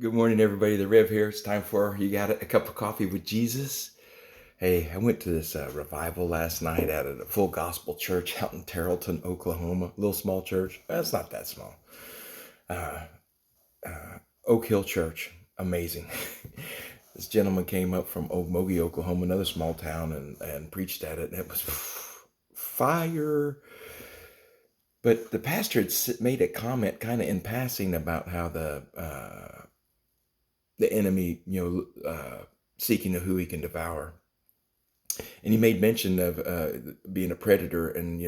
Good morning, everybody. The Rev here. It's time for You Got a Cup of Coffee with Jesus. Hey, I went to this revival last night at a full gospel church out in Terrellton, Oklahoma. A little small church. Well, it's not that small. Uh, Oak Hill Church. Amazing. This gentleman came up from Okmulgee, Oklahoma, another small town, and preached at it. And it was fire. But the pastor had made a comment kind of in passing about how the enemy, seeking who he can devour. And he made mention of being a predator, and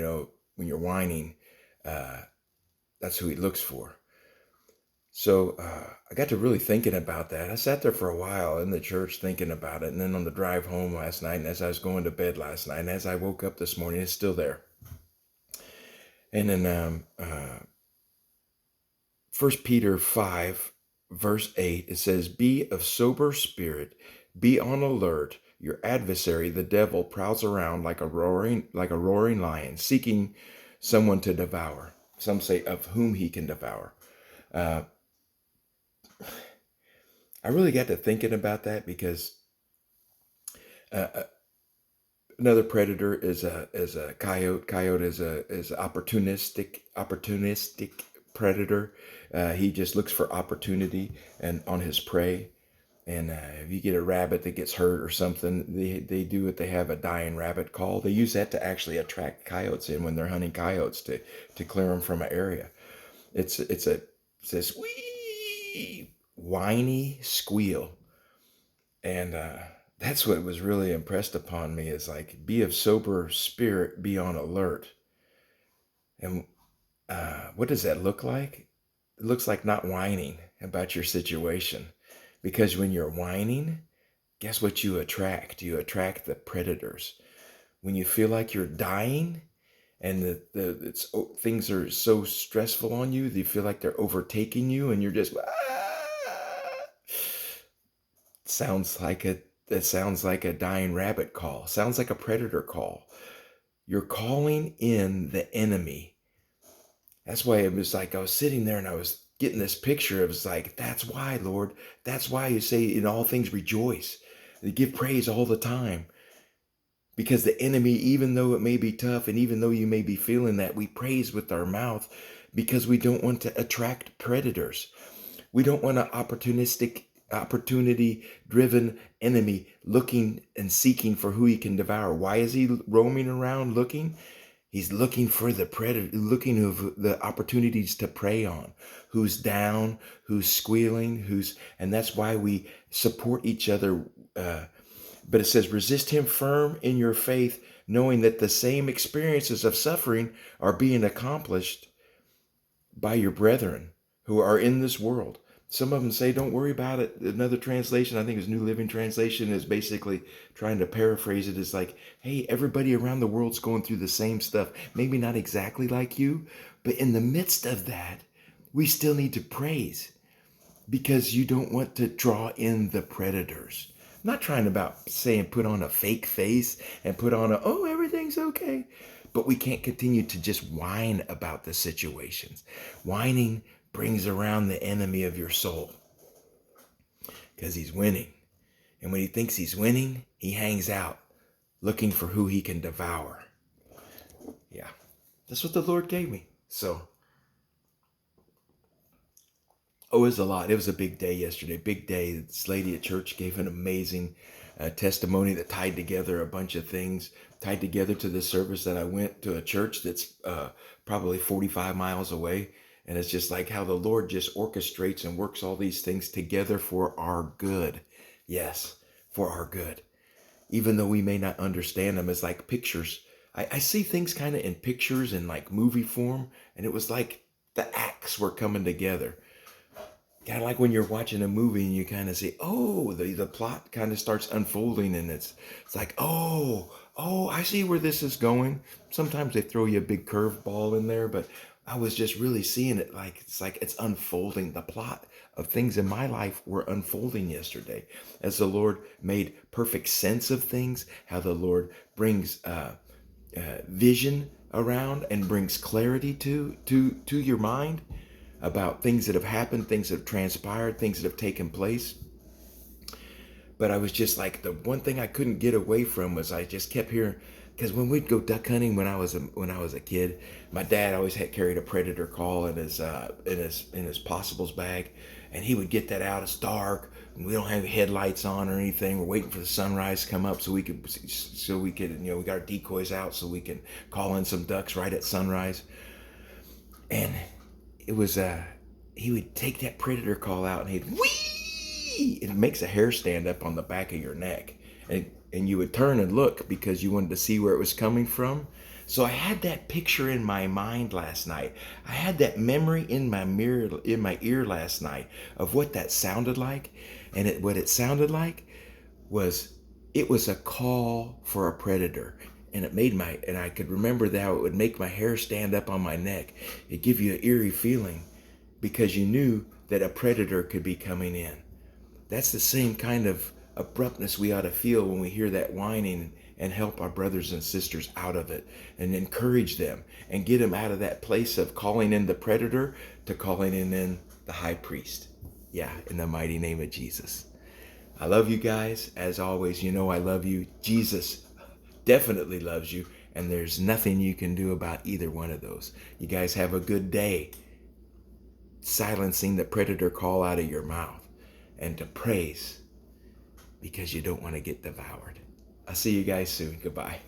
when you're whining, uh, that's who he looks for. So I got to really thinking about that. I sat there for a while in the church thinking about it, and then on the drive home last night, and as I was going to bed last night, and as I woke up this morning, it's still there. And then 1 Peter 5, verse 8, it says, "Be of sober spirit, be on alert. Your adversary, the devil, prowls around like a roaring lion, seeking someone to devour." Some say of whom he can devour. Uh, I really got to thinking about that because another predator is a coyote. Coyote is opportunistic predator. He just looks for opportunity and on his prey. And if you get a rabbit that gets hurt or something, they do it. They have a dying rabbit call. They use that to actually attract coyotes in when they're hunting coyotes to clear them from an area. It's this wee whiny squeal, and that's what was really impressed upon me is like, be of sober spirit, be on alert. And what does that look like? It looks like not whining about your situation. Because when you're whining, guess what you attract? You attract the predators. When you feel like you're dying and things are so stressful on you, you feel like they're overtaking you and you're just, that sounds like a dying rabbit call. Sounds like a predator call. You're calling in the enemy. That's why it was like I was sitting there and I was getting this picture. It was like, that's why, Lord. That's why you say in all things rejoice. You give praise all the time. Because the enemy, even though it may be tough and even though you may be feeling that, we praise with our mouth because we don't want to attract predators. We don't want an opportunity-driven enemy looking and seeking for who he can devour. Why is he roaming around looking? He's looking for the predator, looking for the opportunities to prey on. Who's down, who's squealing, and that's why we support each other. But it says, resist him firm in your faith, knowing that the same experiences of suffering are being accomplished by your brethren who are in this world. Some of them say, don't worry about it. Another translation, I think it's New Living Translation, is basically trying to paraphrase it as like, hey, everybody around the world's going through the same stuff. Maybe not exactly like you, but in the midst of that, we still need to praise because you don't want to draw in the predators. I'm not trying about saying put on a fake face and put on oh, everything's okay. But we can't continue to just whine about the situations. Whining brings around the enemy of your soul because he's winning. And when he thinks he's winning, he hangs out looking for who he can devour. Yeah, that's what the Lord gave me. So, it was a lot. It was a big day yesterday. Big day. This lady at church gave an amazing testimony that tied together a bunch of things, tied together to the service that I went to a church that's probably 45 miles away. And it's just like how the Lord just orchestrates and works all these things together for our good. Yes, for our good. Even though we may not understand them, it's like pictures. I see things kind of in pictures in like movie form. And it was like the acts were coming together. Kind of like when you're watching a movie and you kind of see, oh, the plot kind of starts unfolding and it's like, oh, I see where this is going. Sometimes they throw you a big curveball in there, but I was just really seeing it like it's unfolding. The plot of things in my life were unfolding yesterday as the Lord made perfect sense of things, how the Lord brings vision around and brings clarity to your mind. about things that have happened, things that have transpired, things that have taken place. But I was just like, the one thing I couldn't get away from was I just kept hearing, because when we'd go duck hunting when I was a kid, my dad always had carried a predator call in his possibles bag, and he would get that out. It's dark, and we don't have headlights on or anything. We're waiting for the sunrise to come up so we could we got our decoys out so we can call in some ducks right at sunrise. And it was he would take that predator call out and he'd whee! It makes a hair stand up on the back of your neck, and you would turn and look because you wanted to see where it was coming from. So I had that picture in my mind last night. I had that memory in my ear last night of what that sounded like, and what it sounded like was a call for a predator. And I could remember that it would make my hair stand up on my neck. It'd give you an eerie feeling because you knew that a predator could be coming in. That's the same kind of abruptness we ought to feel when we hear that whining, and help our brothers and sisters out of it and encourage them and get them out of that place of calling in the predator to calling in the high priest. Yeah, in the mighty name of Jesus. I love you guys. As always, you know I love you. Jesus definitely loves you, and there's nothing you can do about either one of those. You guys have a good day, silencing the predator call out of your mouth, and to praise because you don't want to get devoured. I'll see you guys soon. Goodbye.